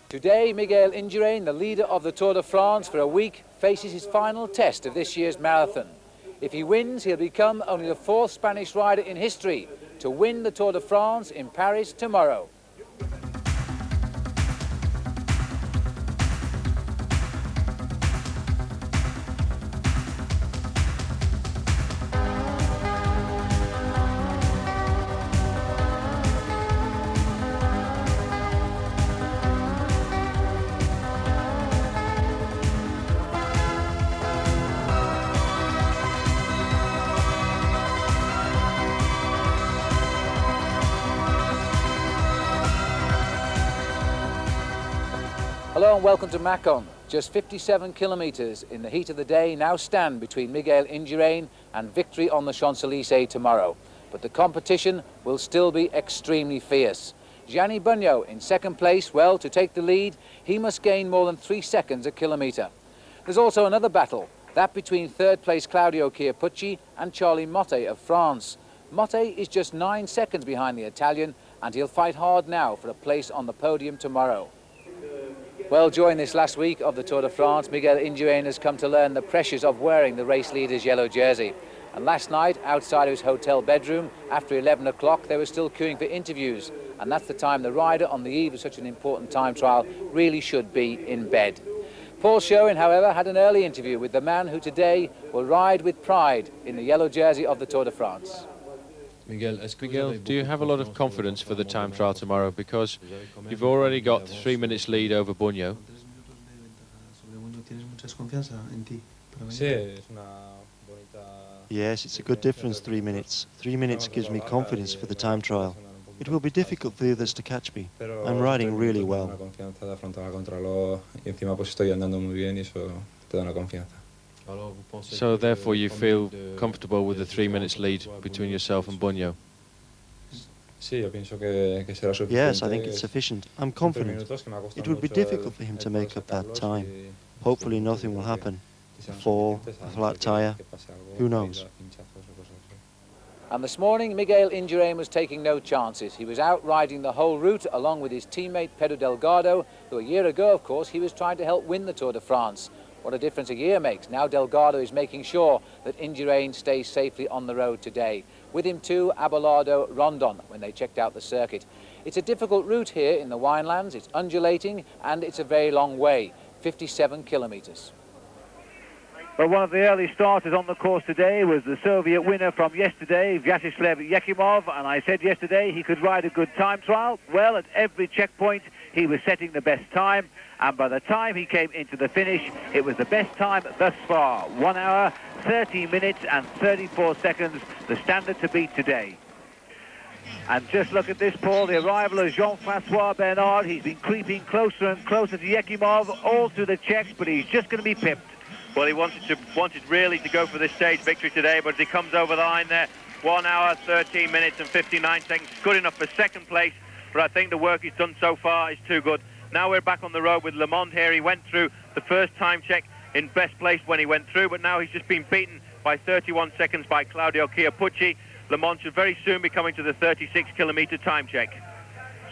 Today, Miguel Indurain, the leader of the Tour de France for a week, faces his final test of this year's marathon. If he wins, he'll become only the 4th Spanish rider in history to win the Tour de France in Paris tomorrow. Hello and welcome to Macon. Just 57 kilometres in the heat of the day now stand between Miguel Indurain and victory on the Champs-Élysées tomorrow. But the competition will still be extremely fierce. Jany Buo in second place. Well, to take the lead, he must gain more than 3 seconds a kilometre. There's also another battle, that between third place Claudio Chiappucci and Charlie Motte of France. Motte is just 9 seconds behind the Italian, and he'll fight hard now for a place on the podium tomorrow. Well, during this last week of the Tour de France, Miguel Indurain has come to learn the pressures of wearing the race leader's yellow jersey. And last night, outside his hotel bedroom, after 11 o'clock, they were still queuing for interviews. And that's the time the rider, on the eve of such an important time trial, really should be in bed. Paul Schoen, however, had an early interview with the man who today will ride with pride in the yellow jersey of the Tour de France. Miguel, do you have a lot of confidence for the time trial tomorrow? Because you've already got 3 minutes lead over Buo. Yes, it's a good difference, 3 minutes. 3 minutes gives me confidence for the time trial. It will be difficult for the others to catch me. I'm riding really well. So therefore you feel comfortable with the 3 minutes lead between yourself and Buo? Yes, I think it's sufficient. I'm confident. It would be difficult for him to make up that time. Hopefully nothing will happen. A fall, a flat tyre, who knows? And this morning, Miguel Indurain was taking no chances. He was out riding the whole route along with his teammate Pedro Delgado, who a year ago, of course, he was trying to help win the Tour de France. What a difference a year makes. Now Delgado is making sure that Indurain stays safely on the road today. With him too, Abelardo Rondon, when they checked out the circuit. It's a difficult route here in the Winelands. It's undulating and it's a very long way, 57 kilometres. Well, one of the early starters on the course today was the Soviet winner from yesterday, Vyacheslav Yakimov, and I said yesterday he could ride a good time trial. Well, at every checkpoint he was setting the best time, and by the time he came into the finish, it was the best time thus far. 1 hour, 30 minutes and 34 seconds, the standard to beat today. And just look at this, Paul, the arrival of Jean-Francois Bernard. He's been creeping closer and closer to Yakimov, all through the checks, but he's just going to be pipped. Well, he wanted really to go for this stage victory today, but as he comes over the line there, 1 hour, 13 minutes and 59 seconds, good enough for second place, but I think the work he's done so far is too good. Now we're back on the road with Le Monde here. He went through the first time check in best place when he went through, but now he's just been beaten by 31 seconds by Claudio Chiappucci. Le Monde should very soon be coming to the 36-kilometre time check.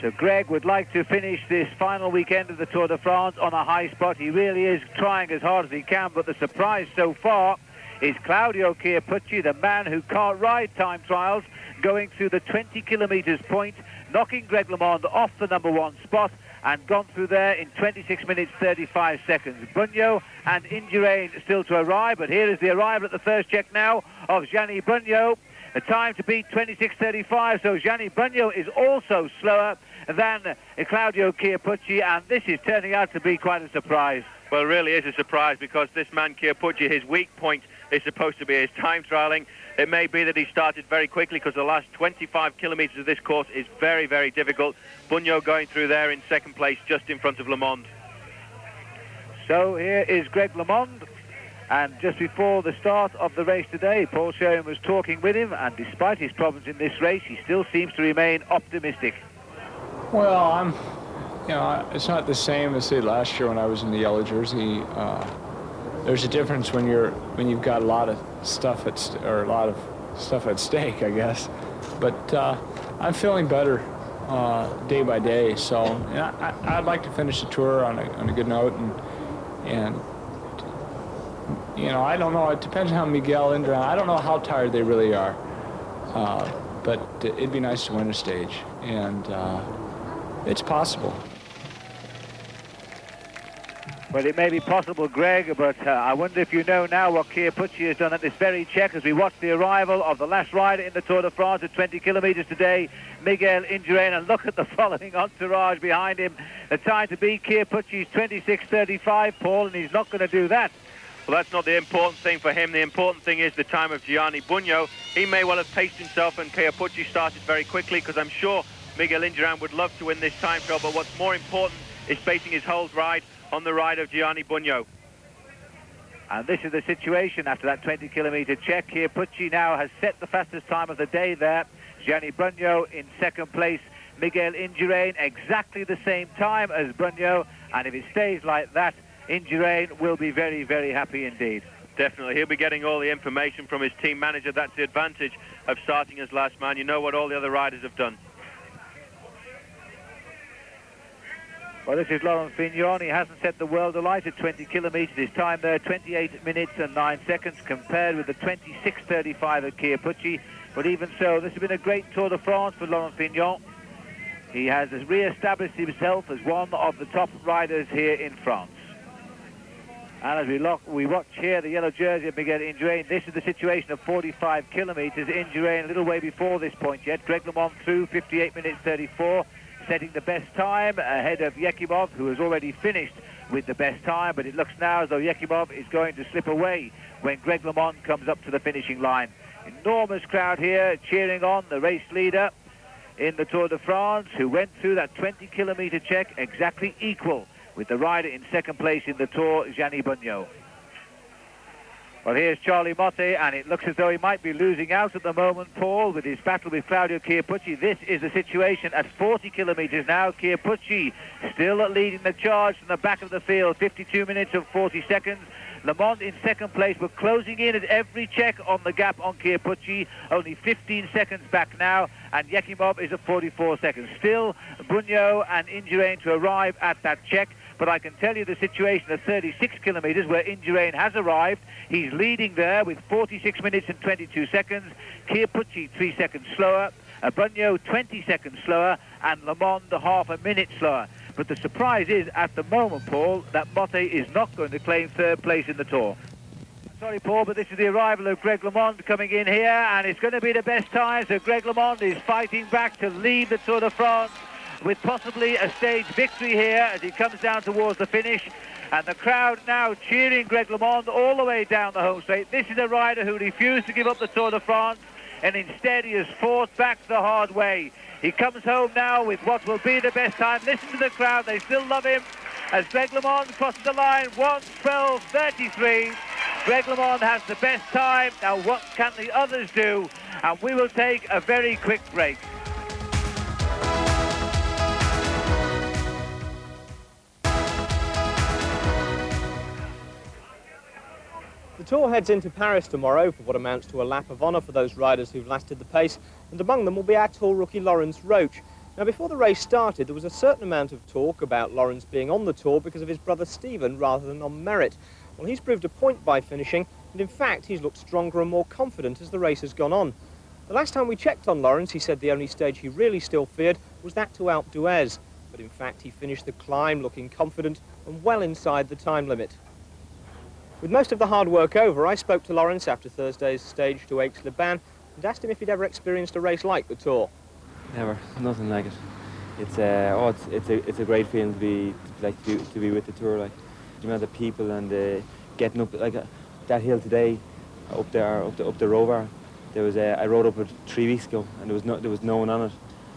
So Greg would like to finish this final weekend of the Tour de France on a high spot. He really is trying as hard as he can, but the surprise so far is Claudio Chiappucci, the man who can't ride time trials, going through the 20 kilometres point, knocking Greg LeMond off the #1 spot and gone through there in 26 minutes 35 seconds. Buo and Indurain still to arrive, but here is the arrival at the first check now of Jany Buo. The time to beat 26:35, so Jany Buo is also slower than Claudio Chiappucci, and this is turning out to be quite a surprise. Well, it really is a surprise, because this man Chiappucci, his weak point is supposed to be his time trialing. It may be that he started very quickly, because the last 25 kilometres of this course is very, very difficult. Buo going through there in second place, just in front of Le Monde. So here is Greg LeMond, and just before the start of the race today, Paul Schoen was talking with him, and despite his problems in this race, he still seems to remain optimistic. Well, it's not the same as say last year when I was in the yellow jersey. There's a difference when you've got a lot of stuff at stake, I guess. But I'm feeling better day by day. So I'd like to finish the tour on a good note, and you know, I don't know. It depends on how Miguel Indurain. I don't know how tired they really are, but it'd be nice to win a stage, and it's possible. Well, it may be possible, Greg, but I wonder if you know now what Chiappucci has done at this very check as we watch the arrival of the last rider in the Tour de France at 20 kilometres today, Miguel Indurain, and look at the following entourage behind him. The time to beat Chiappucci's 26:35, Paul, and he's not going to do that. Well, that's not the important thing for him. The important thing is the time of Jany Buo. He may well have paced himself, and Chiappucci started very quickly, because I'm sure Miguel Indurain would love to win this time trial, but what's more important is basing his whole ride on the ride of Jany Buo. And this is the situation after that 20-kilometre check. Chiappucci now has set the fastest time of the day there. Jany Buo in second place. Miguel Indurain exactly the same time as Buo, and if it stays like that, Indurain will be very, very happy indeed. Definitely. He'll be getting all the information from his team manager. That's the advantage of starting as last man. You know what all the other riders have done. Well, this is Laurence Roche. He hasn't set the world alight at 20 kilometres. His time there, 28 minutes and 9 seconds, compared with the 26:35 of Chiappucci. But even so, this has been a great Tour de France for Laurence Roche. He has re-established himself as one of the top riders here in France. And as we watch here the yellow jersey of Miguel Indurain, this is the situation of 45 kilometres. Indurain a little way before this point yet. Greg LeMond through 58 minutes 34, setting the best time ahead of Yekimov, who has already finished with the best time, but it looks now as though Yekimov is going to slip away when Greg LeMond comes up to the finishing line. Enormous crowd here cheering on the race leader in the Tour de France, who went through that 20-kilometre check exactly equal with the rider in second place in the Tour, Jany Buo. Well, here's Charlie Motte, and it looks as though he might be losing out at the moment, Paul, with his battle with Claudio Chiappucci. This is the situation at 40 kilometres now. Chiappucci still leading the charge from the back of the field, 52 minutes and 40 seconds. LeMond in second place, but closing in at every check on the gap on Chiappucci, only 15 seconds back now, and Yekimov is at 44 seconds. Still, Buo and Indurain to arrive at that check, but I can tell you the situation at 36 kilometres where Indurain has arrived. He's leading there with 46 minutes and 22 seconds. Chiappucci 3 seconds slower, Buo 20 seconds slower, and LeMond half a minute slower. But the surprise is, at the moment, Paul, that Motte is not going to claim third place in the Tour. Sorry, Paul, but this is the arrival of Greg LeMond coming in here, and it's going to be the best time. So Greg LeMond is fighting back to lead the Tour de France with possibly a stage victory here as he comes down towards the finish. And the crowd now cheering Greg LeMond all the way down the home straight. This is a rider who refused to give up the Tour de France, and instead he has fought back the hard way. He comes home now with what will be the best time. Listen to the crowd, they still love him as Greg LeMond crosses the line, 1:12.33. Greg LeMond has the best time. Now what can the others do? And we will take a very quick break. The Tour heads into Paris tomorrow for what amounts to a lap of honour for those riders who've lasted the pace, and among them will be our Tour rookie Laurence Roche. Now, before the race started, there was a certain amount of talk about Laurence being on the Tour because of his brother Stephen rather than on merit. Well, he's proved a point by finishing, and in fact he's looked stronger and more confident as the race has gone on. The last time we checked on Laurence, he said the only stage he really still feared was that to Alpe d'Huez, but in fact he finished the climb looking confident and well inside the time limit. With most of the hard work over, I spoke to Laurence after Thursday's stage to Aix-les-Bains and asked him if he'd ever experienced a race like the Tour. Never, nothing like it. It's a great feeling to be with the Tour. Like the amount of people and getting up like that hill today, up the Rover. I rode up it 3 weeks ago, and there was no one on it,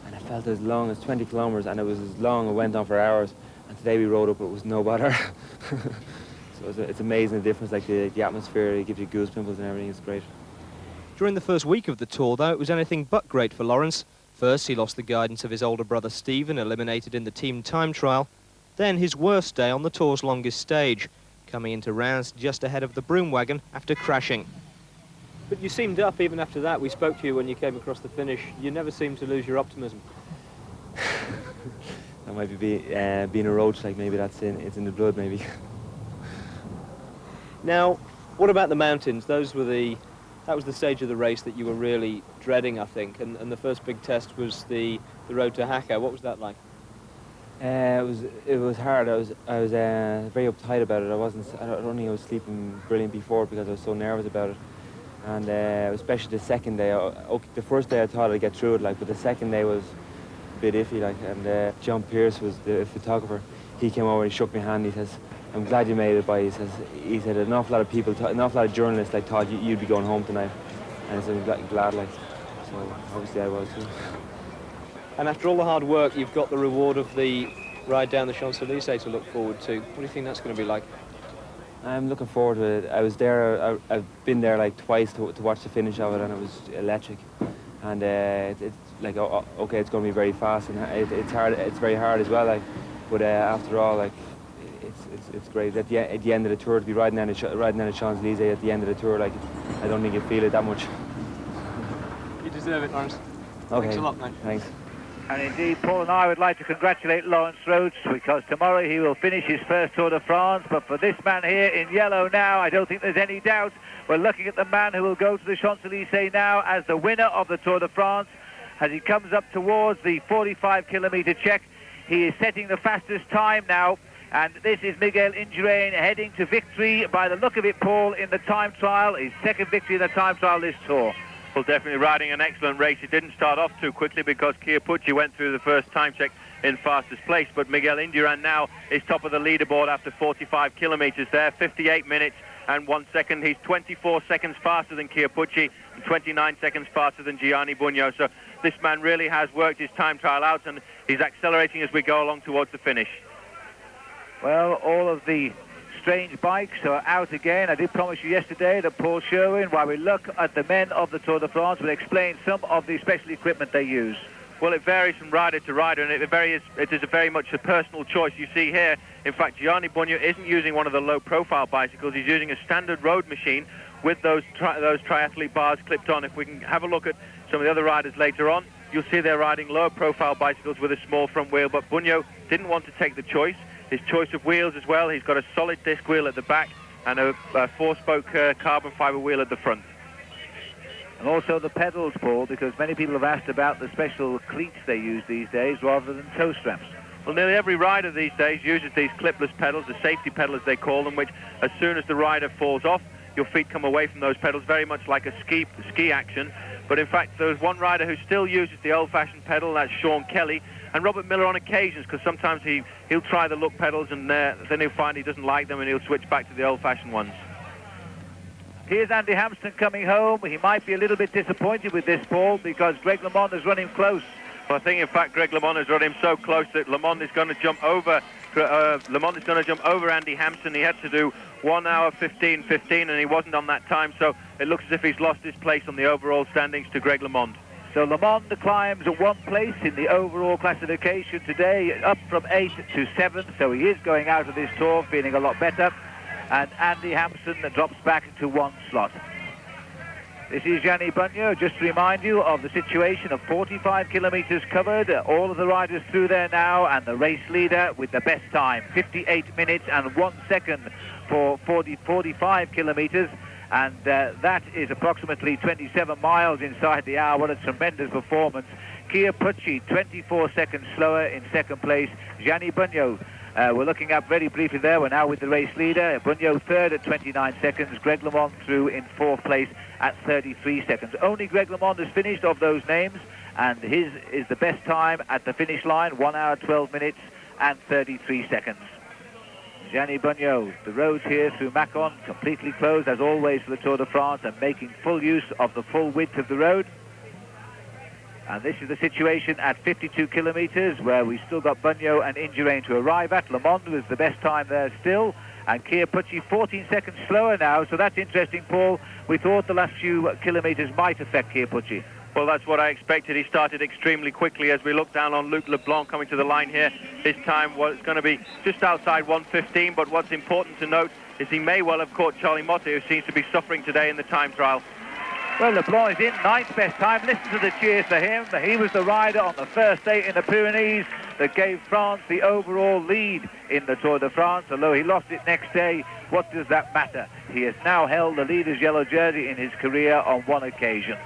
and I felt as long as 20 kilometres, and it was as long. It went on for hours, and today we rode up it was no bother. So it's amazing the difference, like the atmosphere, it gives you goose pimples and everything, it's great. During the first week of the Tour, though, it was anything but great for Laurence. First, he lost the guidance of his older brother Stephen, eliminated in the team time trial. Then his worst day on the Tour's longest stage, coming into Reims just ahead of the broom wagon after crashing. But you seemed up even after that. We spoke to you when you came across the finish. You never seemed to lose your optimism. That might be being a roach, like maybe it's in the blood, maybe. Now, what about the mountains? That was the stage of the race that you were really dreading, I think, and the first big test was the road to Haka. What was that like? It was hard. I was very uptight about it. I don't think I was sleeping brilliant before because I was so nervous about it. And especially the second day. The first day I thought I'd get through it, like, but the second day was a bit iffy, like. And John Pierce was the photographer. He came over and he shook my hand. He says, "I'm glad you made it by." He said an awful lot of people, an awful lot of journalists, like, thought you'd be going home tonight. And I said, "I'm glad, like." So obviously I was too. And after all the hard work, you've got the reward of the ride down the Champs-Élysées to look forward to. What do you think that's going to be like? I'm looking forward to it. I was there. I've been there like twice to watch the finish of it, and it was electric. And it's like, okay, it's going to be very fast, and it's hard. It's very hard as well. Like, but after all, like, it's great. At the end of the tour, to be riding down the Champs-Élysées at the end of the tour, like, I don't think you feel it that much. You deserve it, Laurence. Okay. Thanks a lot, mate. Thanks. And indeed, Paul and I would like to congratulate Laurence Roche, because tomorrow he will finish his first Tour de France. But for this man here in yellow now, I don't think there's any doubt. We're looking at the man who will go to the Champs-Élysées now as the winner of the Tour de France. As he comes up towards the 45-kilometre check, he is setting the fastest time now. And this is Miguel Indurain heading to victory, by the look of it, Paul, in the time trial. His second victory in the time trial this Tour. Well, definitely riding an excellent race. It didn't start off too quickly because Chiappucci went through the first time check in fastest place, but Miguel Indurain now is top of the leaderboard after 45 kilometres there, 58 minutes and 1 second. He's 24 seconds faster than Chiappucci and 29 seconds faster than Jany Buo. So this man really has worked his time trial out, and he's accelerating as we go along towards the finish. Well, all of the strange bikes are out again. I did promise you yesterday that Paul Sherwin, while we look at the men of the Tour de France, will explain some of the special equipment they use. Well, it varies from rider to rider, and it is very much a personal choice. You see here, in fact, Jany Buo isn't using one of the low-profile bicycles. He's using a standard road machine with those triathlete bars clipped on. If we can have a look at some of the other riders later on, you'll see they're riding low-profile bicycles with a small front wheel, but Buo didn't want to take the choice. His choice of wheels as well, he's got a solid disc wheel at the back and a four-spoke carbon fibre wheel at the front. And also the pedals, Paul, because many people have asked about the special cleats they use these days rather than toe straps. Well, nearly every rider these days uses these clipless pedals, the safety pedal as they call them, which as soon as the rider falls off, your feet come away from those pedals, very much like a ski action. But in fact, there's one rider who still uses the old-fashioned pedal, that's Sean Kelly, and Robert Miller on occasions, because sometimes he'll try the look pedals and then he'll find he doesn't like them and he'll switch back to the old-fashioned ones. Here's Andy Hampson coming home. He might be a little bit disappointed with this, Paul, because Greg LeMond has run him close. Well, I think, in fact, Greg LeMond has run him so close that LeMond is going to jump over. Andy Hampson. He had to do 1 hour 15:15, and he wasn't on that time. So it looks as if he's lost his place on the overall standings to Greg LeMond. So LeMond climbs 1 place in the overall classification today, up from 8th to 7th. So he is going out of this Tour feeling a lot better. And Andy Hampson drops back to 1 slot. This is Jany Buo, just to remind you of the situation of 45 kilometres covered. All of the riders through there now, and the race leader with the best time, 58 minutes and 1 second for 45 kilometres. And that is approximately 27 miles inside the hour. What a tremendous performance. Chiappucci, 24 seconds slower in second place. Jany Buo, we're looking up very briefly there. We're now with the race leader. Buo third at 29 seconds. Greg LeMond through in 4th place at 33 seconds. Only Greg LeMond has finished of those names, and his is the best time at the finish line, 1 hour 12 minutes and 33 seconds. Jany Buo, the roads here through Mâcon completely closed as always for the Tour de France, and making full use of the full width of the road. And this is the situation at 52 kilometres, where we've still got Buo and Indurain to arrive at. LeMond was the best time there still, and Chiappucci 14 seconds slower now, so that's interesting, Paul. We thought the last few kilometres might affect Chiappucci. Well, that's what I expected. He started extremely quickly. As we look down on Luc Leblanc coming to the line here, his time was going to be just outside 1:15, but what's important to note is he may well have caught Charlie Motte, who seems to be suffering today in the time trial. Well, LeBlanc is in, 9th best time. Listen to the cheers for him. He was the rider on the first day in the Pyrenees that gave France the overall lead in the Tour de France. Although he lost it next day, what does that matter? He has now held the leader's yellow jersey in his career on one occasion.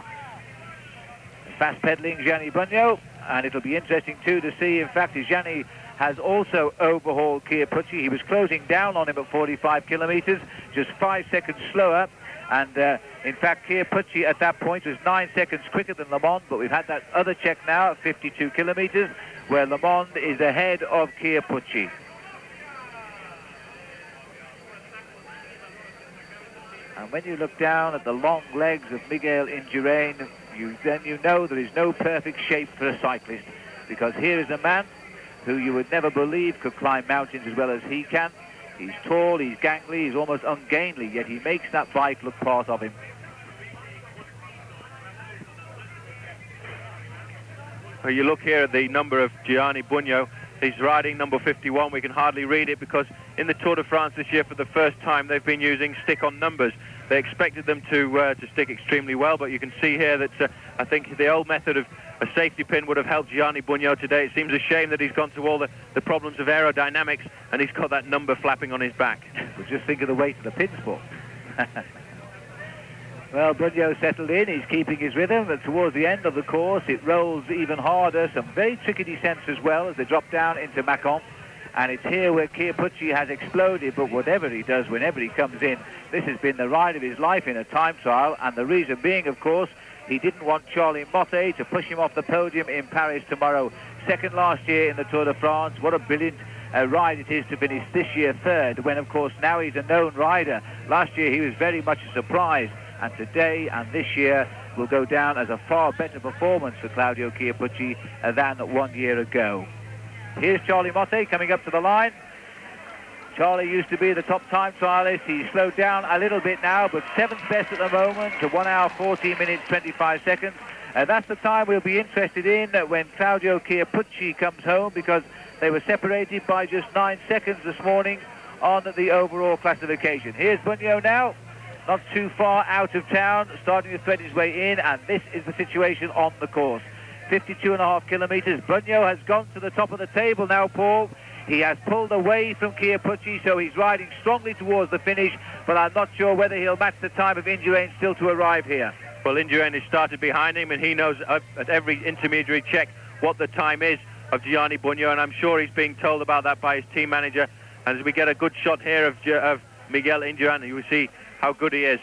Fast pedalling Jany Buo, and it'll be interesting too to see, in fact, Jany has also overhauled Chiappucci. He was closing down on him at 45 kilometres, just 5 seconds slower. And in fact, Chiappucci at that point was 9 seconds quicker than Le Monde, but we've had that other check now at 52 kilometres, where Le Monde is ahead of Chiappucci. And when you look down at the long legs of Miguel Indurain, then you know there is no perfect shape for a cyclist, because here is a man who you would never believe could climb mountains as well as he can. He's tall, he's gangly, he's almost ungainly, yet he makes that bike look part of him. Well, you look here at the number of Jany Buo. He's riding number 51. We can hardly read it because in the Tour de France this year, for the first time, they've been using stick-on numbers. They expected them to stick extremely well, but you can see here that I think the old method of a safety pin would have helped Jany Buo today. It seems a shame that he's gone to all the problems of aerodynamics and he's got that number flapping on his back. Well, just think of the weight of the pins for. Well, Buo settled in, he's keeping his rhythm, but towards the end of the course it rolls even harder, some very tricky descents as well as they drop down into Mâcon. And it's here where Chiappucci has exploded, but whatever he does, whenever he comes in, this has been the ride of his life in a time trial, and the reason being, of course, he didn't want Charlie Motte to push him off the podium in Paris tomorrow. Second last year in the Tour de France. What a brilliant ride it is to finish this year third, when, of course, now he's a known rider. Last year he was very much a surprise, and today and this year will go down as a far better performance for Claudio Chiappucci than 1 year ago. Here's Charlie Motte coming up to the line. Charlie used to be the top time trialist. He's slowed down a little bit now, but 7th best at the moment to 1 hour 14 minutes 25 seconds. That's the time we'll be interested in when Claudio Chiappucci comes home, because they were separated by just 9 seconds this morning on the overall classification. Here's Buo now, not too far out of town, starting to thread his way in, and this is the situation on the course. 52.5 kilometres. Buo has gone to the top of the table now, Paul. He has pulled away from Chiappucci, so he's riding strongly towards the finish, but I'm not sure whether he'll match the time of Indurain still to arrive here. Well, Indurain has started behind him, and he knows at every intermediary check what the time is of Jany Buo, and I'm sure he's being told about that by his team manager. And as we get a good shot here of Miguel Indurain, you will see how good he is.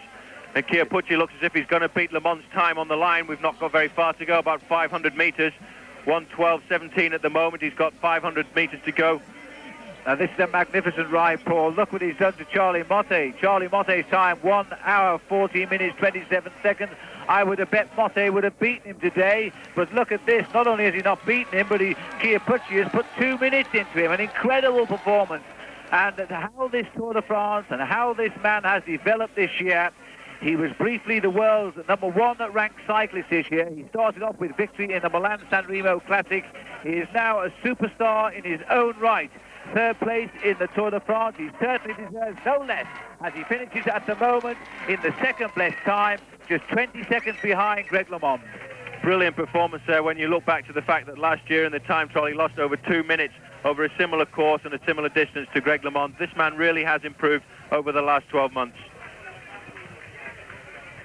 And Chiappucci looks as if he's going to beat Le Monde's time on the line. We've not got very far to go, about 500 metres. 1:12.17 at the moment. He's got 500 metres to go. Now, this is a magnificent ride, Paul. Look what he's done to Charlie Motte. Charlie Motte's time, 1 hour, 14 minutes, 27 seconds. I would have bet Motte would have beaten him today. But look at this. Not only has he not beaten him, but Chiappucci has put 2 minutes into him. An incredible performance. And how this Tour de France and how this man has developed this year. He was briefly the world's #1 ranked cyclist this year. He started off with victory in the Milan-San Remo Classic. He is now a superstar in his own right. 3rd place in the Tour de France. He certainly deserves no less as he finishes at the moment in the 2nd best time, just 20 seconds behind Greg LeMond. Brilliant performance there when you look back to the fact that last year in the time trial he lost over 2 minutes over a similar course and a similar distance to Greg LeMond. This man really has improved over the last 12 months.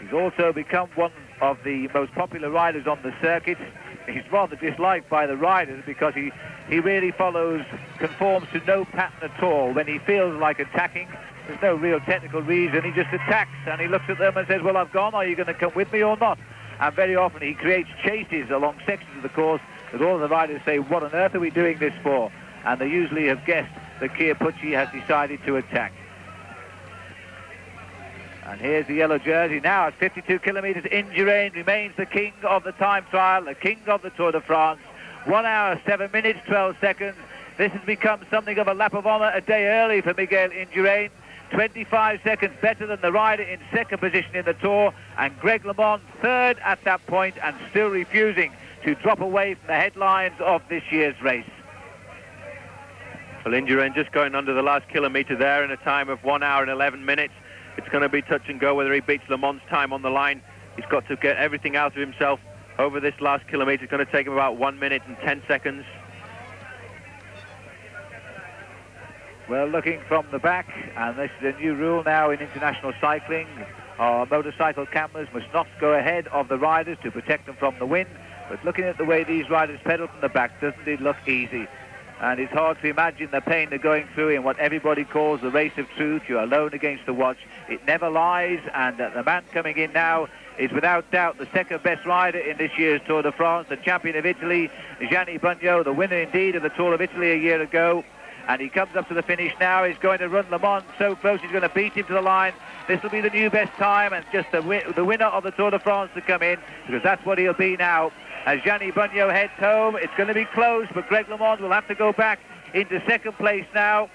He's also become one of the most popular riders on the circuit. He's rather disliked by the riders because he really conforms to no pattern at all. When he feels like attacking, there's no real technical reason. He just attacks and he looks at them and says, well, I've gone. Are you going to come with me or not? And very often he creates chases along sections of the course that all the riders say, what on earth are we doing this for? And they usually have guessed that Chiappucci has decided to attack. And here's the yellow jersey now at 52 kilometres. Indurain remains the king of the time trial, the king of the Tour de France. 1 hour, 7 minutes, 12 seconds. This has become something of a lap of honour a day early for Miguel Indurain. 25 seconds better than the rider in 2nd position in the Tour. And Greg LeMond 3rd at that point and still refusing to drop away from the headlines of this year's race. Well, Indurain just going under the last kilometre there in a time of 1 hour and 11 minutes. It's going to be touch and go whether he beats Le Monde's time on the line. He's got to get everything out of himself over this last kilometre. It's going to take him about 1 minute and 10 seconds. Well, looking from the back, and this is a new rule now in international cycling. Our motorcycle cameras must not go ahead of the riders to protect them from the wind. But looking at the way these riders pedal from the back, doesn't it look easy? And it's hard to imagine the pain they're going through in what everybody calls the race of truth. You're alone against the watch. It never lies, and the man coming in now is without doubt the second best rider in this year's Tour de France, the champion of Italy, Jany Buo, the winner indeed of the Tour of Italy a year ago. And he comes up to the finish now. He's going to run Le Mans so close, he's going to beat him to the line. This will be the new best time, and just the winner of the Tour de France to come in, because that's what he'll be now. As Jany Buo heads home, it's going to be close, but Greg LeMond will have to go back into second place now,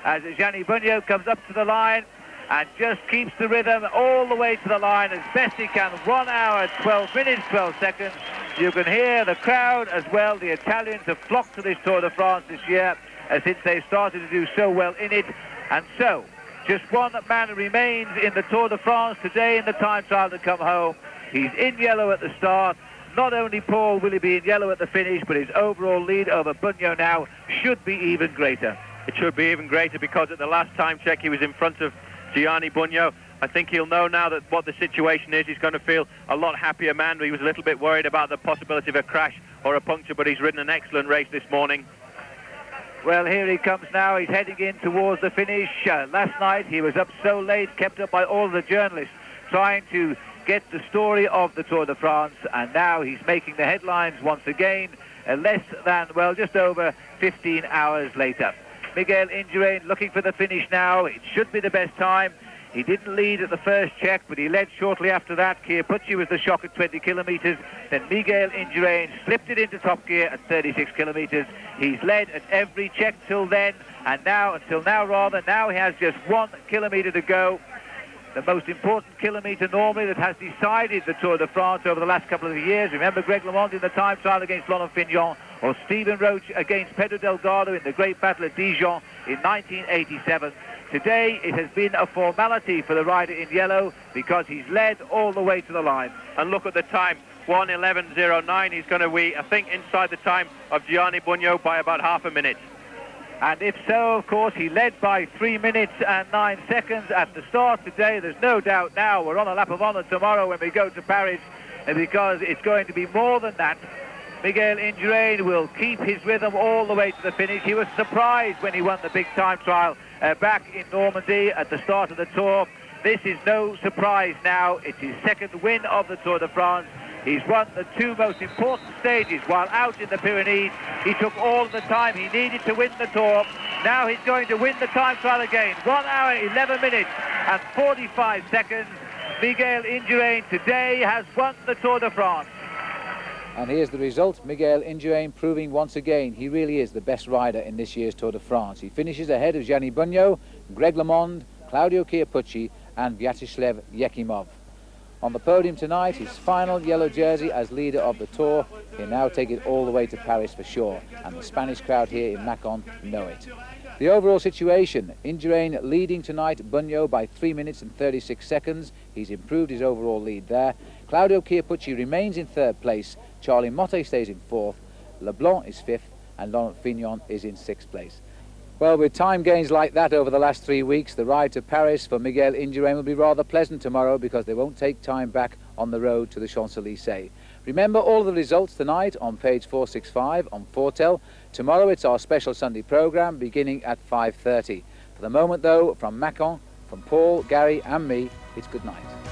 as Jany Buo comes up to the line and just keeps the rhythm all the way to the line as best he can. 1 hour, 12 minutes, 12 seconds. You can hear the crowd as well. The Italians have flocked to this Tour de France this year, since they started to do so well in it. And so, just one man remains in the Tour de France today in the time trial to come home. He's in yellow at the start. Not only Paul will he be in yellow at the finish, but his overall lead over Buo now should be even greater. It should be even greater, because at the last time check he was in front of Jany Buo. I think he'll know now that what the situation is. He's going to feel a lot happier man. He was a little bit worried about the possibility of a crash or a puncture, but he's ridden an excellent race this morning. Well, here he comes now. He's heading in towards the finish. Last night he was up so late, kept up by all the journalists, trying to get the story of the Tour de France, and now he's making the headlines once again, less than, well, just over 15 hours later. Miguel Indurain looking for the finish now. It should be the best time. He didn't lead at the first check, but he led shortly after that. Chiappucci was the shock at 20 kilometres. Then Miguel Indurain slipped it into top gear at 36 kilometres. He's led at every check till then, and now, now he has just 1 kilometre to go. The most important kilometre normally that has decided the Tour de France over the last couple of years. Remember Greg LeMond in the time trial against Laurent Fignon, or Stephen Roche against Pedro Delgado in the great battle at Dijon in 1987. Today it has been a formality for the rider in yellow, because he's led all the way to the line. And look at the time, 1:11.09. He's going to be, I think, inside the time of Jany Buo by about half a minute. And if so, of course, he led by 3 minutes and 9 seconds at the start today. There's no doubt now we're on a lap of honour tomorrow when we go to Paris, because it's going to be more than that. Miguel Indurain will keep his rhythm all the way to the finish. He was surprised when he won the big time trial back in Normandy at the start of the Tour. This is no surprise now. It's his second win of the Tour de France. He's won the 2 most important stages while out in the Pyrenees. He took all the time he needed to win the Tour. Now he's going to win the time trial again. 1 hour, 11 minutes and 45 seconds. Miguel Indurain today has won the Tour de France. And here's the result. Miguel Indurain proving once again he really is the best rider in this year's Tour de France. He finishes ahead of Jany Buo, Greg LeMond, Claudio Chiappucci and Vyacheslav Yekimov. On the podium tonight, his final yellow jersey as leader of the Tour. He'll now take it all the way to Paris for sure, and the Spanish crowd here in Macon know it. The overall situation, Indurain leading tonight, Buo by 3 minutes and 36 seconds. He's improved his overall lead there. Claudio Chiappucci remains in 3rd place. Charlie Motte stays in 4th. Leblanc is 5th, and Laurent Fignon is in 6th place. Well, with time gains like that over the last 3 weeks, the ride to Paris for Miguel Indurain will be rather pleasant tomorrow, because they won't take time back on the road to the Champs-Élysées. Remember all the results tonight on page 465 on Fortel. Tomorrow it's our special Sunday programme beginning at 5:30. For the moment though, from Macon, from Paul, Gary and me, it's good night.